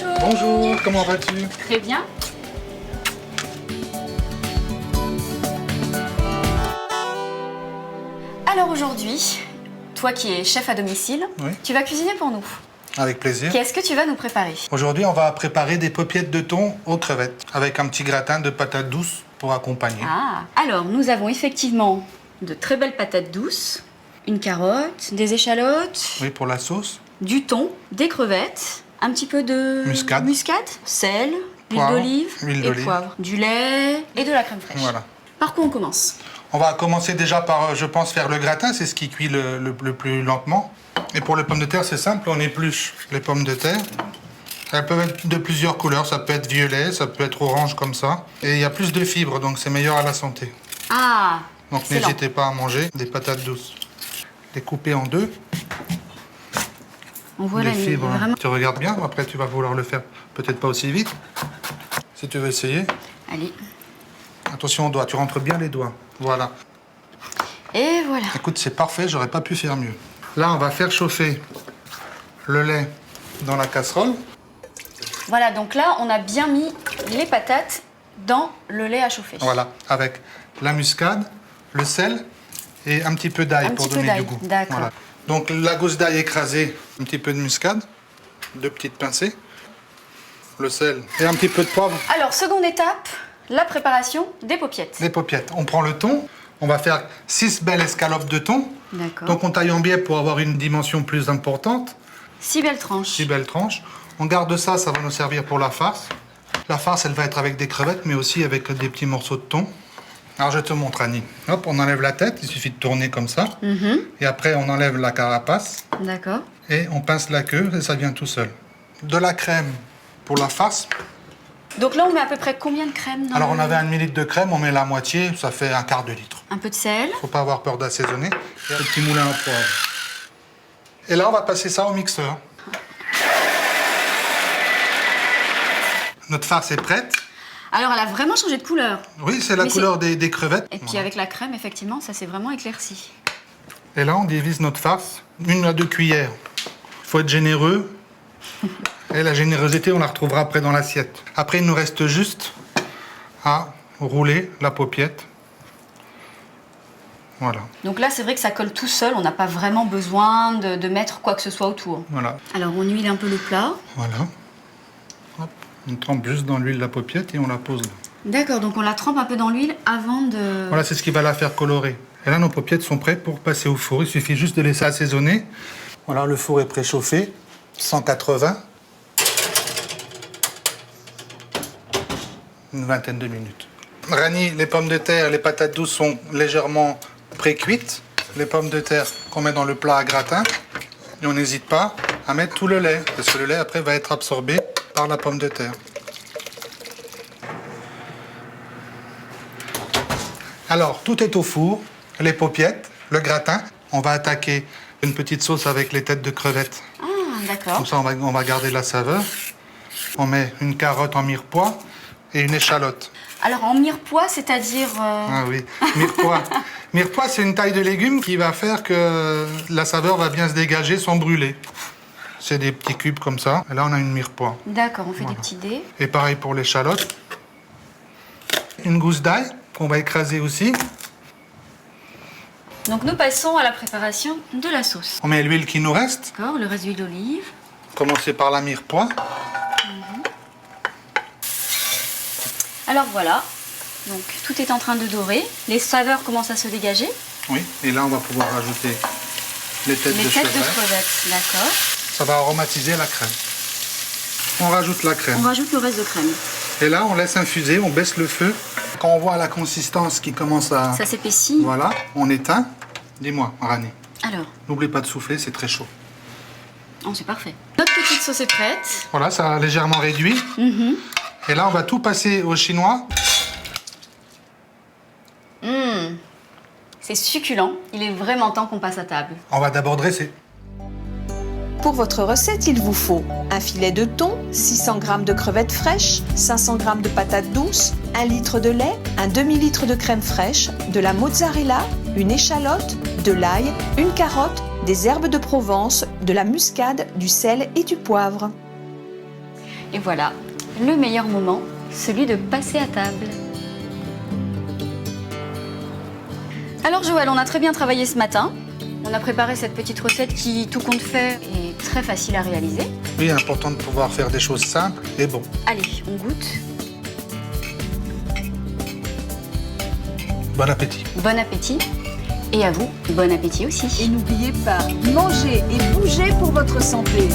Bonjour. Bonjour, comment vas-tu? Très bien. Alors aujourd'hui, toi qui es chef à domicile, Oui. tu vas cuisiner pour nous. Avec plaisir. Qu'est-ce que tu vas nous préparer? Aujourd'hui, on va préparer des paupiettes de thon aux crevettes avec un petit gratin de patates douces pour accompagner. Ah, alors nous avons effectivement de très belles patates douces, une carotte, des échalotes, Oui, pour la sauce. du thon, des crevettes, un petit peu de Muscade. sel, huile Poivre, d'olive huile et d'olive. poivre, du lait et de la crème fraîche. Voilà. Par quoi on commence? On va commencer déjà par, je pense, faire le gratin. C'est ce qui cuit le plus lentement. Et pour les pommes de terre, c'est simple. On épluche les pommes de terre. Elles peuvent être de plusieurs couleurs. Ça peut être violet, ça peut être orange comme ça. Et il y a plus de fibres, donc c'est meilleur à la santé. Ah, Donc excellent. n'hésitez pas à manger des patates douces. Les couper en deux. On voit Les la fibres, vraiment. tu regardes bien. Après, tu vas vouloir le faire peut-être pas aussi vite. Si tu veux essayer. Allez. Attention aux doigts, tu rentres bien les doigts. Voilà. Et voilà. Écoute, c'est parfait, j'aurais pas pu faire mieux. Là, on va faire chauffer le lait dans la casserole. Voilà, donc là, on a bien mis les patates dans le lait à chauffer. Voilà, avec la muscade, le sel et un petit peu d'ail Un pour petit peu donner du d'ail, goût. d'accord. Voilà. Donc la gousse d'ail écrasée, un petit peu de muscade, 2 petites pincées, le sel et un petit peu de poivre. Alors, seconde étape, la préparation des paupiettes. Les paupiettes. On prend le thon, on va faire 6 belles escalopes de thon. D'accord. Donc on taille en biais pour avoir une dimension plus importante. 6 belles tranches. 6 belles tranches. On garde ça, ça va nous servir pour la farce. La farce, elle va être avec des crevettes, mais aussi avec des petits morceaux de thon. Alors je te montre, Annie. Hop, on enlève la tête, il suffit de tourner comme ça. Et après, on enlève la carapace D'accord. et on pince la queue et ça vient tout seul. De la crème pour la farce. Donc là, on met à peu près combien de crème dans Alors le- on avait 1 ml de crème, on met la moitié, ça fait un quart de litre. Un peu de sel. Faut pas avoir peur d'assaisonner. Et un petit moulin à poivre. Et là, on va passer ça au mixeur. Notre farce est prête. Alors, elle a vraiment changé de couleur. Oui, c'est la Mais couleur des crevettes. Et puis Voilà. avec la crème, effectivement, ça s'est vraiment éclairci. Et là, on divise notre farce, 1 à 2 cuillères. Il faut être généreux. Et la générosité, on la retrouvera après dans l'assiette. Après, il nous reste juste à rouler la paupiette. Voilà, Donc là, c'est vrai que ça colle tout seul. On n'a pas vraiment besoin de mettre quoi que ce soit autour. voilà, Alors, on huile un peu le plat. voilà. Hop, on trempe juste dans l'huile la paupiette et on la pose là. D'accord, donc on la trempe un peu dans l'huile avant de... Voilà, c'est ce qui va la faire colorer. Et là, nos paupiettes sont prêtes pour passer au four. Il suffit juste de laisser assaisonner. Voilà, le four est préchauffé, 180. Une vingtaine de minutes. Rani, les pommes de terre, les patates douces sont légèrement pré-cuites. Les pommes de terre qu'on met dans le plat à gratin. Et on n'hésite pas à mettre tout le lait, parce que le lait après va être absorbé par la pomme de terre. Alors, tout est au four, les paupiettes, le gratin. On va attaquer une petite sauce avec les têtes de crevettes. Ah, d'accord. Comme ça, on va garder la saveur. On met une carotte en mirepoix et une échalote. Alors, en mirepoix, c'est-à-dire... Ah oui, mirepoix. Mirepoix, c'est une taille de légumes qui va faire que la saveur va bien se dégager sans brûler. C'est des petits cubes comme ça. Et là, on a une mirepoix. D'accord, on fait Voilà. des petits dés. Et pareil pour l'échalote. Une gousse d'ail qu'on va écraser aussi. Donc, nous passons à la préparation de la sauce. On met l'huile qui nous reste. D'accord, le reste d'huile d'olive. Commencer par la mirepoix. Alors voilà, donc tout est en train de dorer. Les saveurs commencent à se dégager. Oui, et là, on va pouvoir rajouter les têtes Les de têtes de chevreuil. crevettes, d'accord. Ça va aromatiser la crème. On rajoute la crème. On rajoute le reste de crème. Et là, on laisse infuser, on baisse le feu. Quand on voit la consistance qui commence à... Ça s'épaissit. Voilà, on éteint. Dis-moi, Rani, Alors, n'oublie pas de souffler, c'est très chaud. oh, c'est parfait. Notre petite sauce est prête. Voilà, ça a légèrement réduit. Et là, on va tout passer au chinois. C'est succulent. Il est vraiment temps qu'on passe à table. On va d'abord dresser. Pour votre recette, il vous faut un filet de thon, 600 g de crevettes fraîches, 500 g de patates douces, 1 litre de lait, un demi-litre de crème fraîche, de la mozzarella, une échalote, de l'ail, une carotte, des herbes de Provence, de la muscade, du sel et du poivre. Et voilà, le meilleur moment, celui de passer à table. Alors Joël, on a très bien travaillé ce matin. On a préparé cette petite recette qui, tout compte fait, est très facile à réaliser. Oui, important de pouvoir faire des choses simples et bon. Allez, on goûte. Bon appétit. Bon appétit. Et à vous, bon appétit aussi. Et n'oubliez pas, mangez et bougez pour votre santé.